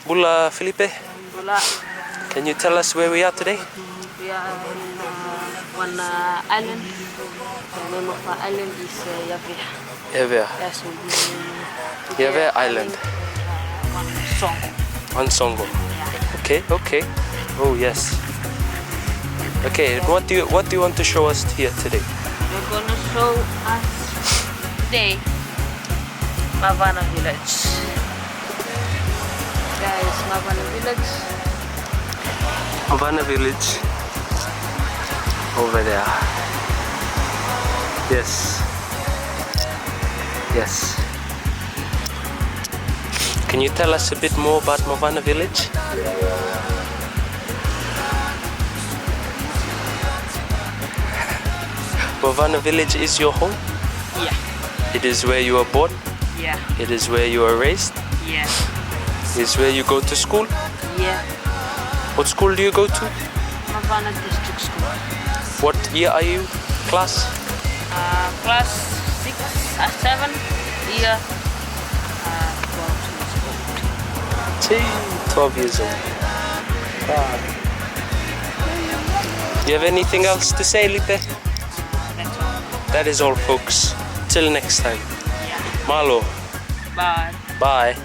Bula Filipe, Hola. can you tell us where we are today? We are in one island. The name of our island is Avea. Avea. Yes, we Avea Island. one song. One songo. Yeah. Okay, okay. Oh yes. Okay, what do you want to show us here today? We're gonna show us today Mavana Village. There is Mavana Village. Mavana Village. Over there. Yes. Yes. Can you tell us a bit more about Mavana Village? Mavana Village is your home? Yeah. It is where you were born? Yeah. It is where you were raised? Yeah. It is where you go to school? Yeah. What school do you go to? Mavana District School. What year are you? Class? Class 6, 7, year 12 years old. 12 years old. Do you have anything else to say, Lipe? That's all. That is all, folks. Till next time. Yeah. Malo. Bye. Bye.